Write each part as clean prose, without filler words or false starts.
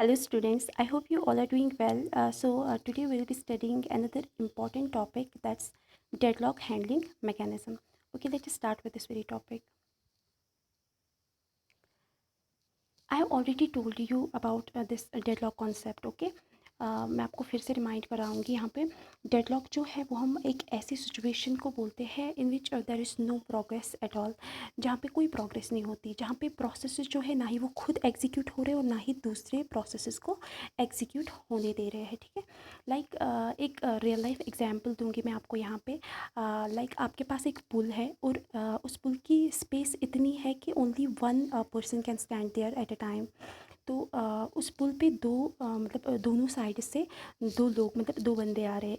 Hello students, I hope you all are doing well. Today we will be studying another important topic, that's deadlock handling mechanism. Okay, let's start with this very topic. I have already told you about this deadlock concept. Okay, मैं आपको फिर से remind कराऊंगी यहाँ पे deadlock जो है वो हम एक ऐसी सिचुएशन को बोलते हैं in which there is no progress at all, जहाँ पे कोई प्रोग्रेस नहीं होती, जहाँ पे प्रोसेसेस जो है ना ही वो खुद एग्जीक्यूट हो रहे हैं और ना ही दूसरे प्रोसेसेस को एग्जीक्यूट होने दे रहे हैं। ठीक है, लाइक एक रियल लाइफ एग्जांपल दूंगी मैं आपको यहाँ पे। लाइक आपके पास एक पुल है और उस पुल की स्पेस इतनी है कि only one person can stand there at a time. तो उस पुल पे दोनों साइड से दो लोग मतलब दो बंदे आ रहे हैं।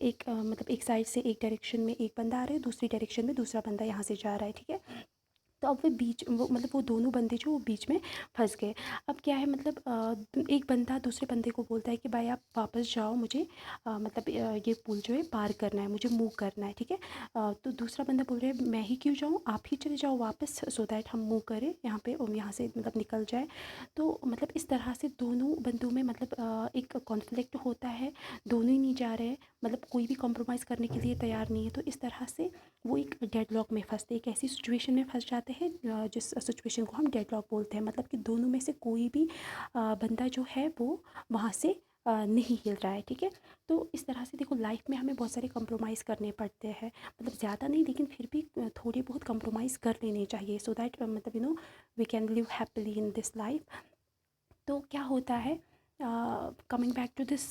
एक साइड से एक डायरेक्शन में एक बंदा आ रहा है, दूसरी डायरेक्शन में दूसरा बंदा यहाँ से जा रहा है। ठीक है, तो अब वो दोनों बंदे जो वो बीच में फंस गए। अब क्या है एक बंदा दूसरे बंदे को बोलता है कि भाई आप वापस जाओ, मुझे ये पुल जो है पार करना है, मुझे मूव करना है। ठीक है, तो दूसरा बंदा बोल रहा है मैं ही क्यों जाऊँ, आप ही चले जाओ वापस, सो दैट हम मूव करें यहाँ पे और यहाँ से निकल जाए। तो इस तरह से दोनों बंदों में एक कॉन्फ्लिक्ट होता है, दोनों ही नहीं जा रहे हैं, कोई भी कॉम्प्रोमाइज़ करने के लिए तैयार नहीं है। तो इस तरह से वो एक डेडलॉक में फंसते, एक ऐसी सिचुएशन में फंस जाते हैं जिस सिचुएशन को हम डेडलॉक बोलते हैं। कि दोनों में से कोई भी बंदा जो है वो वहाँ से नहीं हिल रहा है। ठीक है, तो इस तरह से देखो लाइफ में हमें बहुत सारे कंप्रोमाइज़ करने पड़ते हैं, ज़्यादा नहीं लेकिन फिर भी थोड़े बहुत कंप्रोमाइज़ कर लेने चाहिए, so that we can live happily in this life. तो क्या होता है, coming back to this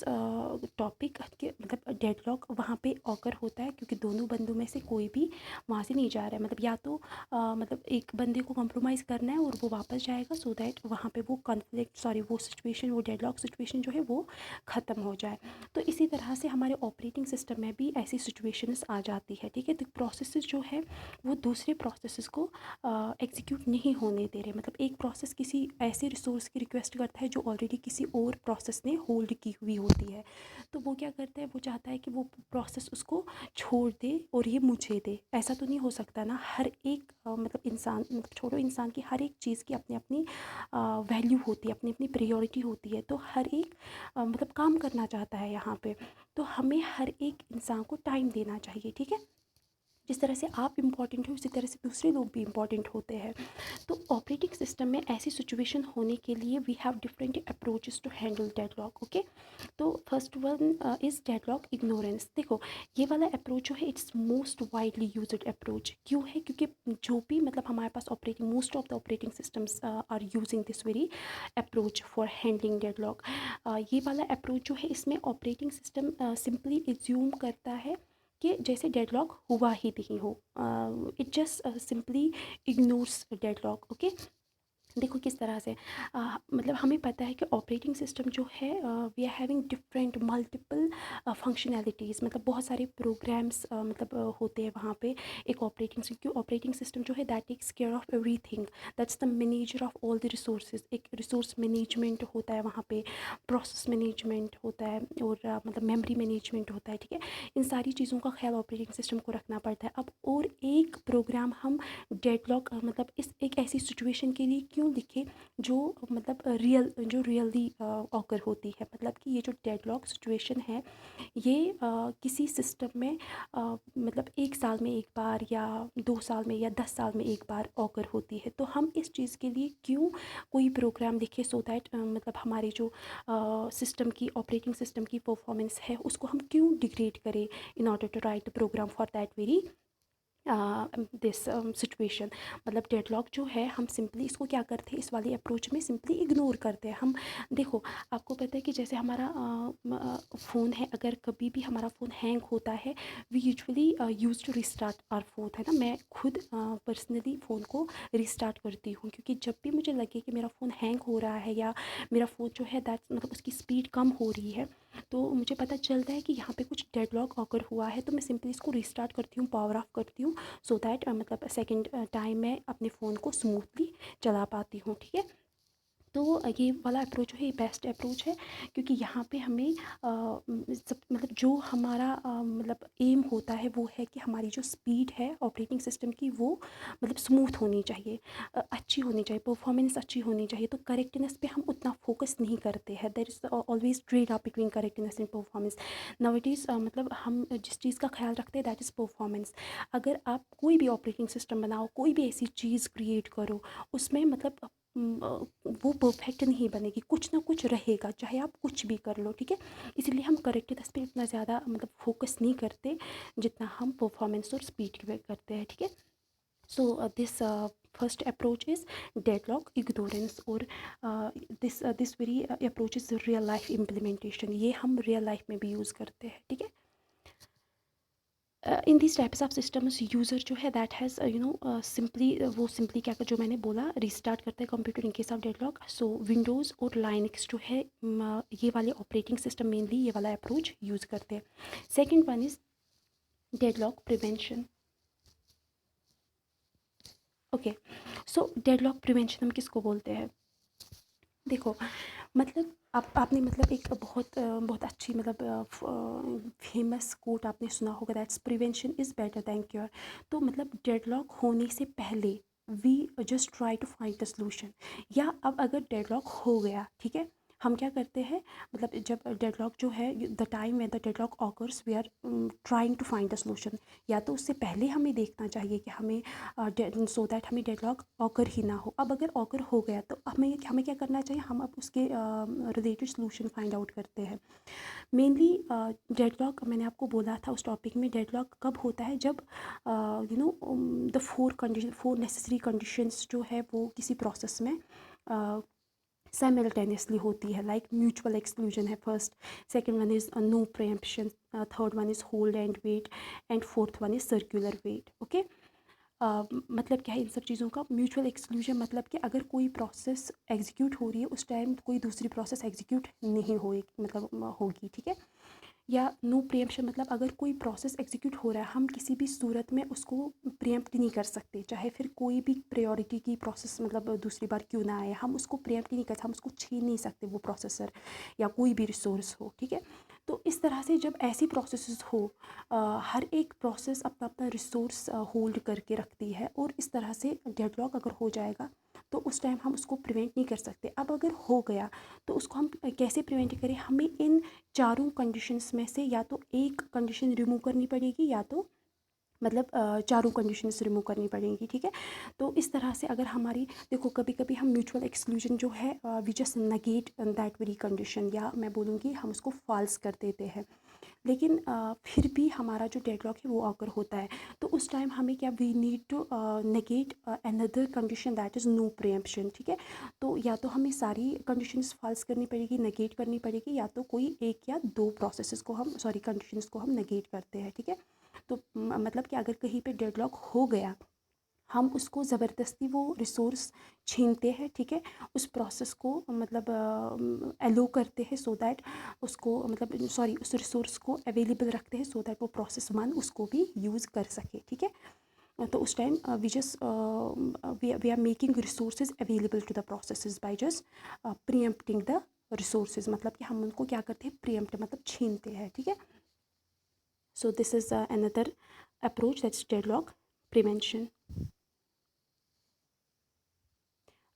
topic कि डेडलॉक वहाँ पे ऑकर होता है क्योंकि दोनों बंदों में से कोई भी वहाँ से नहीं जा रहा है। या तो एक बंदे को कॉम्प्रोमाइज़ करना है और वो वापस जाएगा, सो दैट वहाँ पे वो सिचुएशन, वो डेडलॉक सिचुएशन जो है वो ख़त्म हो जाए। तो इसी तरह से हमारे ऑपरेटिंग सिस्टम में भी ऐसी सिचुएशंस आ जाती है। ठीक है, तो प्रोसेसेस जो है वो दूसरे प्रोसेसेस को एग्जीक्यूट नहीं होने दे रहे। एक प्रोसेस किसी ऐसे रिसोर्स की रिक्वेस्ट करता है जो ऑलरेडी किसी और प्रोसेस ने होल्ड की हुई होती है। तो वो क्या करता है, वो चाहता है कि वो प्रोसेस उसको छोड़ दे और ये मुझे दे। ऐसा तो नहीं हो सकता ना, हर एक इंसान छोड़ो इंसान की, हर एक चीज़ की अपनी अपनी वैल्यू होती है, अपनी अपनी प्रायोरिटी होती है। तो हर एक काम करना चाहता है यहाँ पे। तो हमें हर एक इंसान को टाइम देना चाहिए। ठीक है, जिस तरह से आप इम्पॉर्टेंट हो उसी तरह से दूसरे लोग भी इम्पॉर्टेंट होते हैं। तो ऑपरेटिंग सिस्टम में ऐसी सिचुएशन होने के लिए we have different approaches to handle deadlock. Okay, तो first one is deadlock ignorance. देखो ये वाला अप्रोच जो है it's most widely used approach. क्यों है, क्योंकि जो भी हमारे पास operating most of the operating systems are using this very approach for handling deadlock. ये वाला अप्रोच जो है इसमें ऑपरेटिंग सिस्टम सिंपली एज्यूम करता है कि जैसे डेडलॉक हुआ ही नहीं हो। It just simply ignores deadlock. Okay, देखो किस तरह से हमें पता है कि ऑपरेटिंग सिस्टम जो है we are having different multiple functionalities, बहुत सारे प्रोग्राम्स होते हैं वहाँ पे। एक ऑपरेटिंग सिस्टम जो है that takes care of everything, that's the manager of all the resources. एक रिसोर्स मैनेजमेंट होता है वहाँ पे, प्रोसेस मैनेजमेंट होता है और मेमोरी मैनेजमेंट होता है। ठीक है, इन सारी चीज़ों का ख्याल ऑपरेटिंग सिस्टम को रखना पड़ता है। अब और एक प्रोग्राम हम डेडलॉक इस एक ऐसी सिचुएशन के लिए क्यों लिखे जो रियली ऑकर होती है। कि ये जो डेडलॉक सिचुएशन है ये किसी सिस्टम में एक साल में एक बार या 2 साल में या 10 साल में एक बार ऑकर होती है। तो हम इस चीज़ के लिए क्यों कोई प्रोग्राम लिखे, सो दैट हमारी जो सिस्टम की ऑपरेटिंग सिस्टम की परफॉर्मेंस है उसको हम क्यों डिग्रेड करें in order to write the program for that very this situation. Deadlock जो है हम सिंपली इसको क्या करते हैं, इस वाली अप्रोच में सिंपली इग्नोर करते हैं हम। देखो आपको पता है कि जैसे हमारा फ़ोन है, अगर कभी भी हमारा फ़ोन हैंग होता है we usually use to restart our phone, है ना। मैं खुद पर्सनली फ़ोन को रिस्टार्ट करती हूँ क्योंकि जब भी मुझे लगे कि मेरा फ़ोन हैंग हो रहा है या मेरा फ़ोन जो है दैट उसकी स्पीड कम हो रही है, तो मुझे पता चलता है कि यहाँ पे कुछ डेडलॉक ऑकर हुआ है, तो मैं सिंपली इसको रिस्टार्ट करती हूँ, पावर ऑफ करती हूँ, सो दैट सेकेंड टाइम मैं अपने फ़ोन को स्मूथली चला पाती हूँ। ठीक है, तो ये वाला अप्रोच जो है ये बेस्ट अप्रोच है, क्योंकि यहाँ पे हमें सब मतलब जो हमारा मतलब एम होता है वो है कि हमारी जो स्पीड है ऑपरेटिंग सिस्टम की वो मतलब स्मूथ होनी चाहिए, अच्छी होनी चाहिए, परफॉर्मेंस अच्छी होनी चाहिए। तो करेक्टनेस पे हम उतना फोकस नहीं करते हैं। There is always trade off between correctness and performance. Now it is मतलब हम जिस चीज़ का ख्याल रखते हैं दैट इज़ परफॉर्मेंस। अगर आप कोई भी ऑपरेटिंग सिस्टम बनाओ, कोई भी ऐसी चीज़ क्रिएट करो, उसमें मतलब वो परफेक्ट नहीं बनेगी, कुछ ना कुछ रहेगा, चाहे आप कुछ भी कर लो, ठीक है। इसलिए हम करेक्टनेस पे इतना ज़्यादा मतलब फोकस नहीं करते जितना हम परफॉर्मेंस और स्पीड पे करते हैं, ठीक है। So this first approach is deadlock ignorance, और this very approach is real life implementation. ये हम रियल लाइफ में भी यूज़ करते हैं, ठीक है। In this types of systems user जो है दैट हैज़ सिंपली वो सिंपली क्या कर जो मैंने बोला रिस्टार्ट करते हैं computer in case of deadlock. So Windows और लाइनक्स जो है ये वाले ऑपरेटिंग सिस्टम मेनली ये वाला अप्रोच यूज़ करते हैं। Second one is deadlock prevention. Okay, so deadlock prevention हम किसको बोलते हैं? देखो, मतलब आपने मतलब एक बहुत अच्छी मतलब फेमस कोट आपने सुना होगा, that's prevention is better than cure. तो मतलब डेडलॉक होने से पहले we just try to find the solution. या अब अगर डेडलॉक हो गया, ठीक है, हम क्या करते हैं, मतलब जब डेडलॉक जो है the time when the deadlock occurs we are trying to find the solution. या तो उससे पहले हमें देखना चाहिए कि हमें सो दैट हमें डेडलॉक ऑकर ही ना हो। अब अगर ऑकर हो गया तो हमें हमें क्या करना चाहिए, हम अब उसके रिलेटेड सोल्यूशन फाइंड आउट करते हैं। मेनली डेडलॉक मैंने आपको बोला था उस टॉपिक में, डेडलॉक कब होता है जब द फोर नेसेसरी कंडीशंस जो है वो किसी प्रोसेस में साइमल्टेनियसली होती है। लाइक म्यूचुअल एक्सक्लूजन है first, second one is no preemption, third one is hold and wait, and fourth one is circular wait. Okay, मतलब क्या है इन सब चीज़ों का? म्यूचुअल एक्सक्लूजन मतलब कि अगर कोई प्रोसेस एग्जीक्यूट हो रही है उस टाइम कोई दूसरी प्रोसेस एग्जीक्यूट नहीं होगी, मतलब होगी, ठीक है। या नो प्रियम्पशन मतलब अगर कोई प्रोसेस एग्जीक्यूट हो रहा है हम किसी भी सूरत में उसको प्रियम्प्ट नहीं कर सकते, चाहे फिर कोई भी प्रायोरिटी की प्रोसेस मतलब दूसरी बार क्यों ना आए, हम उसको प्रियम्प्ट नहीं कर सकते, हम उसको छीन नहीं सकते वो प्रोसेसर या कोई भी रिसोर्स हो, ठीक है। तो इस तरह से जब ऐसी प्रोसेस हो, हर एक प्रोसेस अपना अपना रिसोर्स होल्ड करके रखती है, और इस तरह से डेडलॉक अगर हो जाएगा तो उस टाइम हम उसको प्रिवेंट नहीं कर सकते। अब अगर हो गया तो उसको हम कैसे प्रिवेंट करें? हमें इन चारों कंडीशंस में से या तो एक कंडीशन रिमूव करनी पड़ेगी, या तो मतलब चारों कंडीशंस रिमूव करनी पड़ेंगी, ठीक है। तो इस तरह से अगर हमारी देखो कभी कभी हम म्यूचुअल एक्सक्लूजन जो है we just negate that very condition, या मैं बोलूँगी हम उसको फॉल्स कर देते हैं, लेकिन फिर भी हमारा जो डेडलॉक है वो ऑकर होता है। तो उस टाइम हमें क्या, we need to negate another condition that is no preemption, ठीक है। तो या तो हमें सारी कंडीशंस फॉल्स करनी पड़ेगी, नेगेट करनी पड़ेगी, या तो कोई एक या दो प्रोसेसेस को हम कंडीशंस को हम नेगेट करते हैं, ठीक है। तो मतलब कि अगर कहीं पे डेडलॉक हो गया हम उसको ज़बरदस्ती वो रिसोर्स छीनते हैं, ठीक है, उस प्रोसेस को मतलब एलो करते हैं सो दैट उसको मतलब उस रिसोर्स को अवेलेबल रखते हैं सो दैट वो प्रोसेस वन उसको भी यूज़ कर सके, ठीक है। तो उस time we are making resources available to the processes by just preempting the resources, मतलब कि हम उनको क्या करते हैं, प्रीएम्प्ट मतलब छीनते हैं, ठीक है। So this is another approach that's deadlock prevention.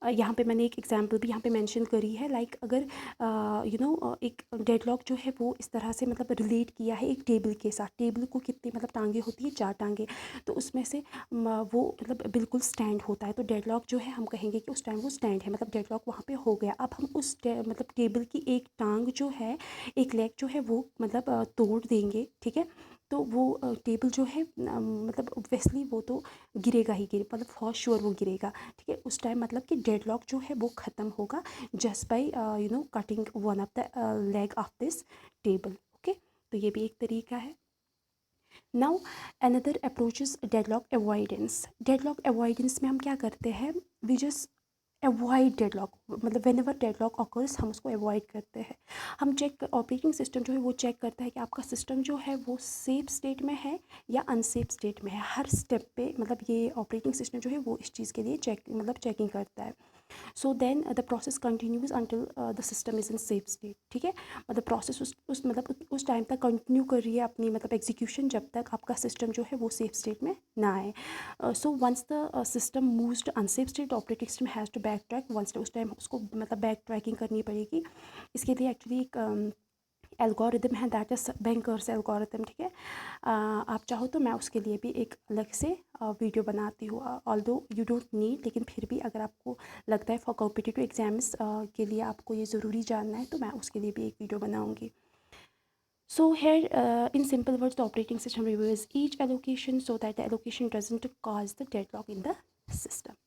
यहाँ पे मैंने एक एग्जांपल भी यहाँ पे मेंशन करी है, लाइक अगर एक डेडलॉक जो है वो इस तरह से मतलब रिलेट किया है एक टेबल के साथ। टेबल को कितनी मतलब टांगे होती है, 4 टांगे, तो उसमें से वो मतलब बिल्कुल स्टैंड होता है, तो डेडलॉक जो है हम कहेंगे कि उस टाइम वो स्टैंड है, मतलब डेडलॉक वहाँ पे हो गया। अब हम उस मतलब टेबल की एक टांग जो है, एक लेग जो है वो मतलब तोड़ देंगे, ठीक है। तो वो टेबल जो है मतलब ऑब्वियसली वो तो गिरेगा ही गिरे, मतलब फॉर श्योर वो गिरेगा, ठीक है। उस टाइम मतलब कि डेडलॉक जो है वो ख़त्म होगा just by cutting one of the leg of this table, okay. तो ये भी एक तरीका है। Now another approach is deadlock avoidance. Deadlock avoidance में हम क्या करते हैं, वी जस्ट अवॉइड डेडलॉक, मतलब वेन एवर डेडलॉक ऑकर्स हम उसको अवॉइड करते हैं। हम चेक, ऑपरेटिंग सिस्टम जो है वो चेक करता है कि आपका सिस्टम जो है वो सेफ स्टेट में है या अनसेफ स्टेट में है। हर स्टेप पे मतलब ये ऑपरेटिंग सिस्टम जो है वो इस चीज़ के लिए चेक मतलब चेकिंग करता है। So then the process continues until the system is in safe state, ठीक है। मतलब प्रोसेस उस मतलब उस टाइम तक कंटिन्यू कर रही है अपनी मतलब एग्जीक्यूशन जब तक आपका सिस्टम जो है वो सेफ स्टेट में ना आए। So once the system moves to unsafe state, operating system has to back track once, उस टाइम उसको मतलब बैक ट्रैकिंग करनी पड़ेगी। इसके लिए एक्चुअली एक एल्गोरिदम है, दैट इज़ बैंकर्स एल्गोरिदम, ठीक है। आप चाहो तो मैं उसके लिए भी एक अलग से वीडियो बनाती हूँ, ऑल्दो यू डोंट नीड, लेकिन फिर भी अगर आपको लगता है फॉर कॉम्पिटिटिव एग्जाम्स के लिए आपको ये ज़रूरी जानना है तो मैं उसके लिए भी एक वीडियो बनाऊँगी। So here, in simple words, the operating system reviews each allocation so that the allocation doesn't cause the deadlock in the system.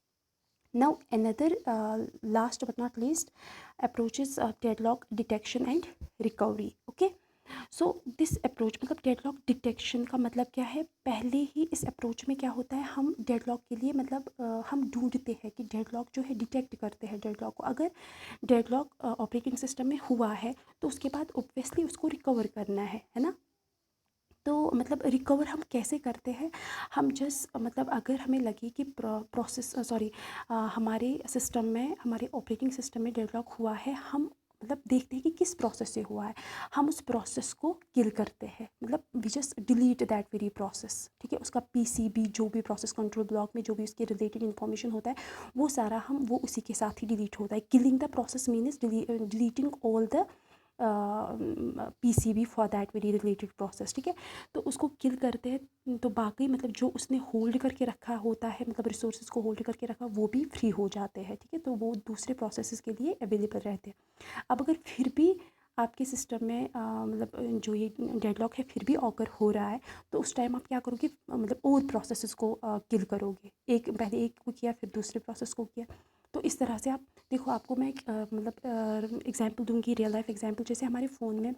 Now another last but not least approach is deadlock detection and recovery. Okay, so this approach मतलब deadlock detection का मतलब क्या है, पहले ही इस approach में क्या होता है, हम डेडलॉक के लिए मतलब हम ढूंढते हैं कि डेडलॉक जो है डिटेक्ट करते हैं डेडलॉक को। अगर डेडलॉक ऑपरेटिंग सिस्टम में हुआ है तो उसके बाद ऑब्वियसली उसको रिकवर करना है ना। तो मतलब रिकवर हम कैसे करते हैं, हम जस्ट मतलब अगर हमें लगे कि प्रोसेस सॉरी हमारे सिस्टम में, हमारे ऑपरेटिंग सिस्टम में डेडलॉक हुआ है, हम मतलब देखते हैं कि किस प्रोसेस से हुआ है, हम उस प्रोसेस को किल करते हैं, मतलब we just delete that very process, ठीक है। उसका पीसीबी जो भी प्रोसेस कंट्रोल ब्लॉक में जो भी उसके रिलेटेड इन्फॉर्मेशन होता है वो सारा हम वो उसी के साथ ही डिलीट होता है। Killing the process means deleting all the PCB for that very related process, ठीक है। तो उसको किल करते हैं तो बाकी मतलब जो उसने होल्ड करके रखा होता है, मतलब रिसोर्सेज को होल्ड करके रखा, वो भी फ्री हो जाते हैं, ठीक है। तो वो दूसरे प्रोसेसेस के लिए अवेलेबल रहते हैं। अब अगर फिर भी आपके सिस्टम में मतलब जो ये डेडलॉक है फिर भी ऑकर हो रहा है तो उस टाइम आप क्या करोगे, मतलब और प्रोसेसेस को किल करोगे, एक पहले एक को किया फिर दूसरे प्रोसेस को किया। तो इस तरह से आप देखो, आपको मैं एक मतलब एग्जांपल दूंगी, रियल लाइफ एग्जांपल। जैसे हमारे फ़ोन में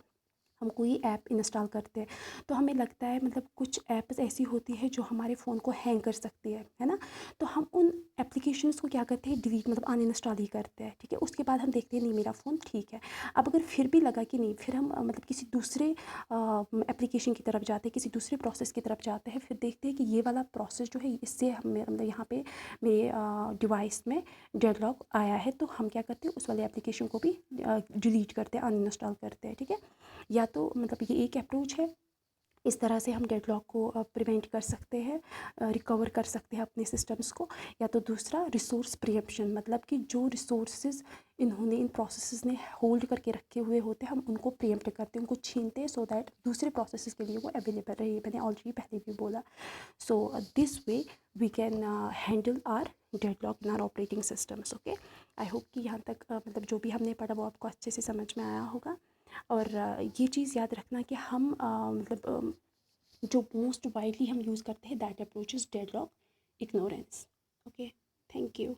हम कोई ऐप इंस्टॉल करते हैं तो हमें लगता है मतलब कुछ ऐप्स ऐसी होती है जो हमारे फ़ोन को हैंग कर सकती है ना। तो हम उन एप्लीकेशंस को क्या करते हैं, डिलीट मतलब अनइंस्टॉल ही करते हैं, ठीक है। उसके बाद हम देखते हैं नहीं मेरा फ़ोन ठीक है। अब अगर फिर भी लगा कि नहीं, फिर हम मतलब किसी दूसरे एप्लीकेशन की तरफ जाते हैं, किसी दूसरे प्रोसेस की तरफ जाते हैं, फिर देखते हैं कि ये वाला प्रोसेस जो है इससे हमें मतलब यहाँ पे मेरे डिवाइस में डेडलॉक आया है, तो हम क्या करते हैं उस वाले एप्लीकेशन को भी डिलीट करते हैं, अनइंस्टॉल करते हैं, ठीक है। या तो मतलब ये एक अप्रोच है, इस तरह से हम डेडलॉक को प्रिवेंट कर सकते हैं, रिकवर कर सकते हैं अपने सिस्टम्स को। या तो दूसरा रिसोर्स प्रिएम्पशन, मतलब कि जो रिसोर्सेज इन्होंने इन प्रोसेसेस ने होल्ड करके रखे हुए होते हैं हम उनको प्रिएम्प्ट करते हैं, उनको छीनते हैं सो दैट दूसरे प्रोसेसेस के लिए वो अवेलेबल रहे। मैंने ऑलरेडी पहले भी बोला। So this way we can handle our deadlock in our operating systems. Okay, I hope कि यहाँ तक मतलब जो भी हमने पढ़ा वो आपको अच्छे से समझ में आया होगा। और ये चीज़ याद रखना कि हम मतलब जो मोस्ट वाइडली हम यूज़ करते हैं that approach is deadlock ignorance. Okay, thank you.